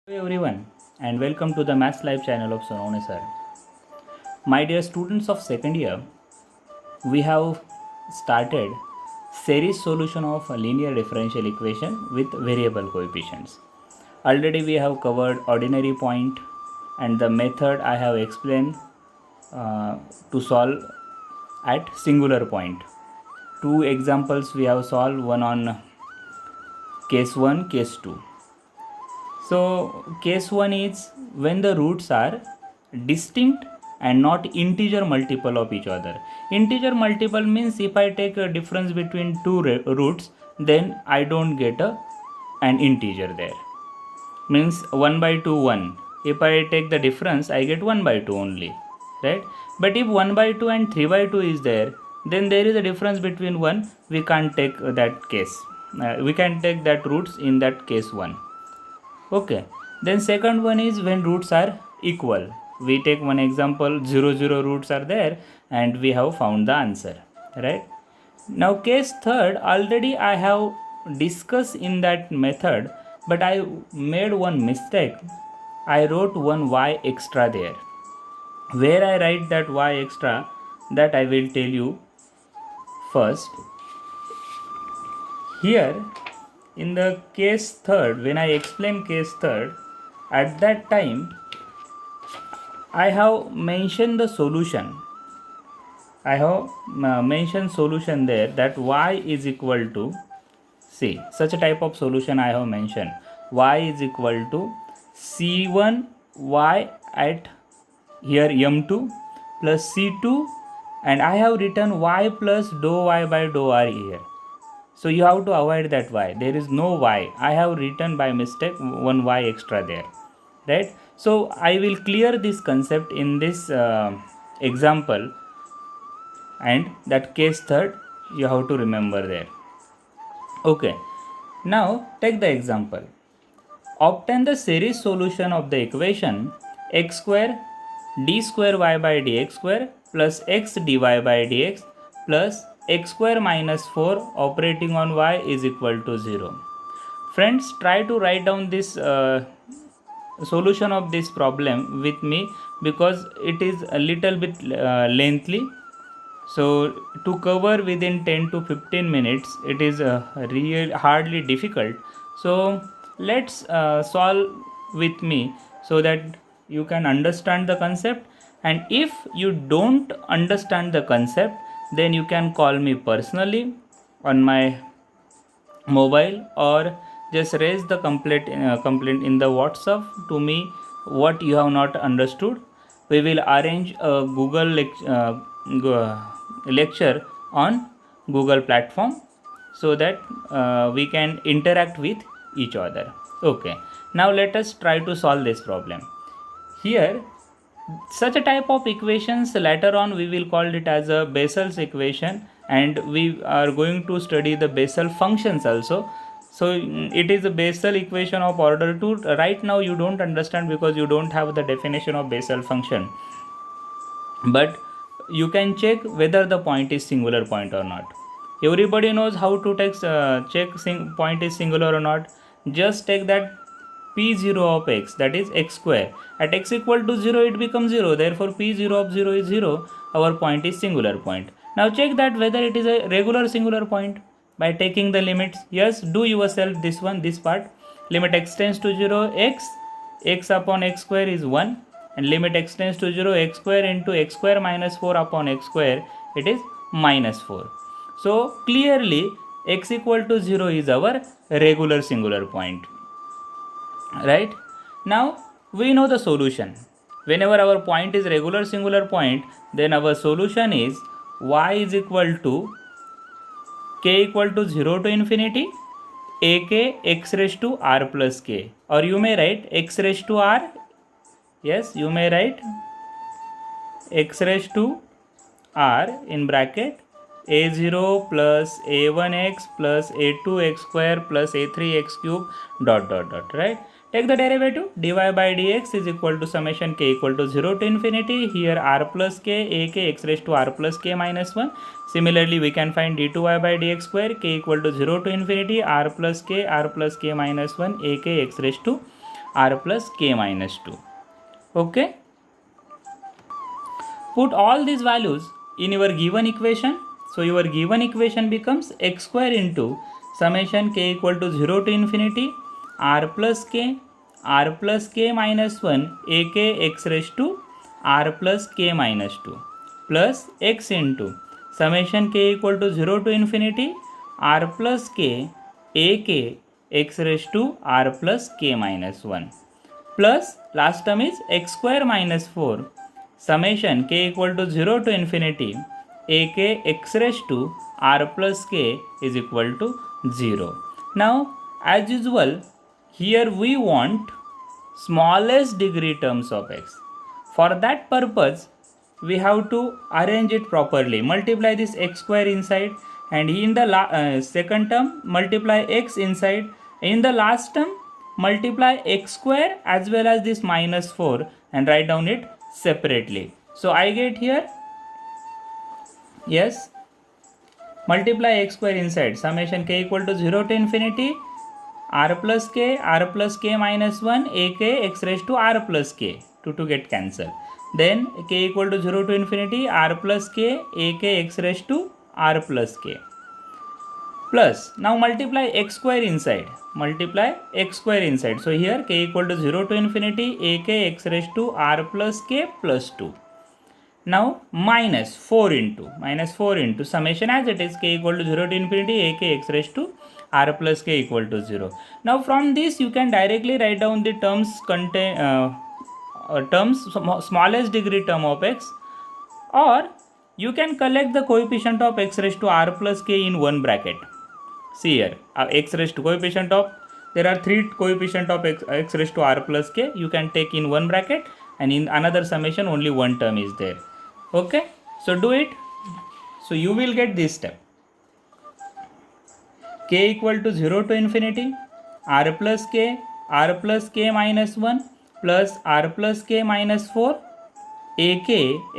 Hello everyone and welcome to the Maths Live channel of Sonone sir. My dear students of second year, we have started series solution of a linear differential equation with variable coefficients. Already we have covered ordinary point and the method I have explained to solve at singular point. Two examples we have solved, one on case 1, case 2. So, case 1 is when the roots are distinct and not integer multiple of each other. Integer multiple means if I take a difference between two roots, then I don't get an integer there. Means 1 by 2, 1. If I take the difference, I get 1 by 2 only. Right? But if 1 by 2 and 3 by 2 is there, then there is a difference between 1. We can't take that case. We can take that roots in that case 1. Okay, then second one is when roots are equal. We take one example, 0 0 roots are there and we have found the answer, right? Now case third, already I have discussed in that method, but I made one mistake. I wrote one y extra there. Where I write that y extra, that I will tell you first. Here in the case third, when I explain case third, at that time I have mentioned the solution. I have mentioned solution there that y is equal to, see, such a type of solution I have mentioned. Y is equal to c1 y at here m2 plus c2, and I have written y plus dou y by dou r here. So you have to avoid that y. There is no y. I have written by mistake one y extra there, right? So I will clear this concept in this example, and that case third you have to remember there. Okay, now take the example. Obtain the series solution of the equation x square d square y by dx square plus x dy by dx plus x square minus 4 operating on y is equal to 0. Friends, try to write down this solution of this problem with me because it is a little bit lengthy. So to cover within 10 to 15 minutes, it is real hardly difficult. So let's solve with me so that you can understand the concept. And if you don't understand the concept, then you can call me personally on my mobile, or just raise the complaint in the WhatsApp to me what you have not understood. We will arrange a lecture on Google platform so that we can interact with each other. Okay, now let us try to solve this problem. Here, such a type of equations later on we will call it as a Bessel's equation, and we are going to study the Bessel functions also. So it is a Bessel equation of order 2. Right now you don't understand because you don't have the definition of Bessel function, but you can check whether the point is singular point or not. Everybody knows how to check point is singular or not. Just take that p0 of x, that is x square. At x equal to 0 it becomes 0, therefore p0 of 0 is 0. Our point is singular point. Now check that whether it is a regular singular point by taking the limits. Yes, do yourself this part. Limit x tends to 0, x upon x square is 1, and limit x tends to 0, x square into x square minus 4 upon x square, it is minus 4. So clearly x equal to 0 is our regular singular point, right? Now we know the solution. Whenever our point is regular singular point, then our solution is y is equal to k equal to 0 to infinity ak x raised to r plus k, or you may write x raised to r. Yes, you may write x raised to r in bracket a0 plus a1x plus a2x square plus a3x cube dot dot dot, right? Take the derivative. Dy by dx is equal to summation k equal to 0 to infinity. Here r plus k ak x raised to r plus k minus 1. Similarly, we can find d2y by dx square k equal to 0 to infinity r plus k minus 1 ak x raised to r plus k minus 2. Okay. Put all these values in your given equation. So your given equation becomes x square into summation k equal to 0 to infinity r plus k minus 1 ak x raised to r plus k minus 2 plus x into summation k equal to 0 to infinity r plus k ak x raised to r plus k minus 1 plus last term is x square minus 4 summation k equal to 0 to infinity ak x raised to r plus k is equal to 0. Now as usual here we want smallest degree terms of x. For that purpose we have to arrange it properly. Multiply this x square inside and in the second term multiply x inside. In the last term multiply x square as well as this minus 4 and write down it separately. So I get here, yes, multiply x square inside summation k equal to 0 to infinity r plus k minus 1 ak x raised to r plus k, 2 get cancelled. Then k equal to 0 to infinity r plus k ak x raised to r plus k plus now multiply x square inside, so here k equal to 0 to infinity ak x raised to r plus k plus 2. Now minus 4 into summation as it is k equal to 0 to infinity ak x raised to r plus k equal to 0. Now from this you can directly write down the smallest degree term of x, or you can collect the coefficient of x raised to r plus k in one bracket. See here, x raised to coefficient of, there are 3 coefficient of x raised to r plus k, you can take in one bracket, and in another summation only one term is there. Okay, so do it. So you will get this step: k equal to 0 to infinity r plus k minus 1 plus r plus k minus 4 ak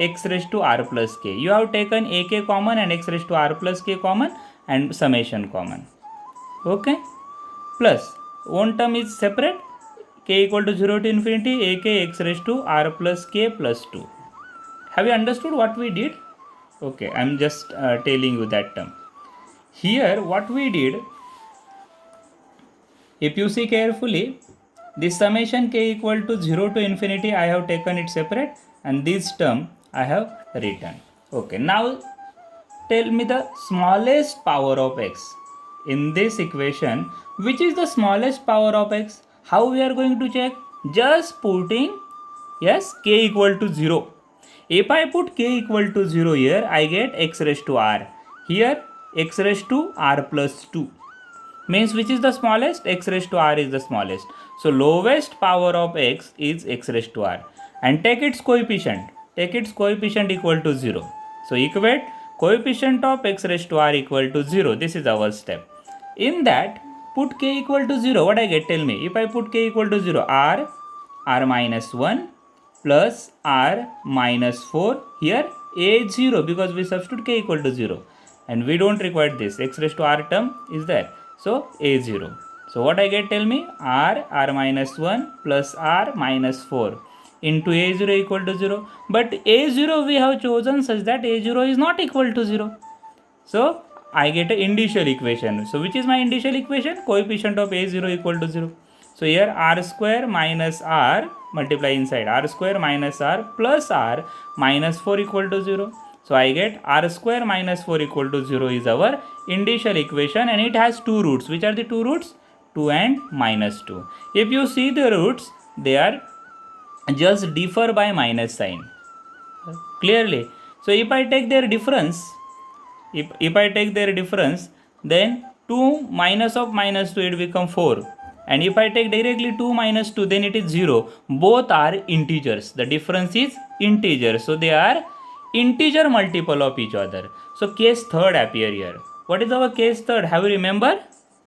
x raised to r plus k. You have taken ak common and x raised to r plus k common and summation common. Okay, plus one term is separate, k equal to 0 to infinity ak x raised to r plus k plus 2. Have you understood what we did? Okay, I am just telling you that term. Here what we did, if you see carefully, this summation k equal to 0 to infinity I have taken it separate and this term I have written. Okay, now tell me the smallest power of x. In this equation, which is the smallest power of x? How we are going to check? Just putting, yes, k equal to 0. If I put k equal to 0 here, I get x raised to r. Here, x raised to r plus 2. Means which is the smallest? X raised to r is the smallest. So lowest power of x is x raised to r. And take its coefficient. Take its coefficient equal to 0. So equate coefficient of x raised to r equal to 0. This is our step. In that, put k equal to 0. What I get? Tell me. If I put k equal to 0, r minus 1 plus r minus 4. Here a 0 because we substitute k equal to 0. And we don't require this. X raised to r term is there. So a 0. So what I get? Tell me. r minus 1 plus r minus 4 into a 0 equal to 0. But a 0 we have chosen such that a 0 is not equal to 0. So I get an initial equation. So which is my initial equation? Coefficient of a 0 equal to 0. So here r square minus r, multiply inside, r square minus r plus r minus 4 equal to 0. So I get r square minus 4 equal to 0 is our initial equation, and it has two roots. Which are the two roots? 2 and minus 2. If you see the roots, they are just differ by minus sign. Clearly. So if I take their difference, if I take their difference, then 2 minus of minus 2 it become 4. And if I take directly 2 minus 2, then it is 0. Both are integers. The difference is integer. So they are integer multiple of each other. So case third appear here. What is our case third? Have you remember?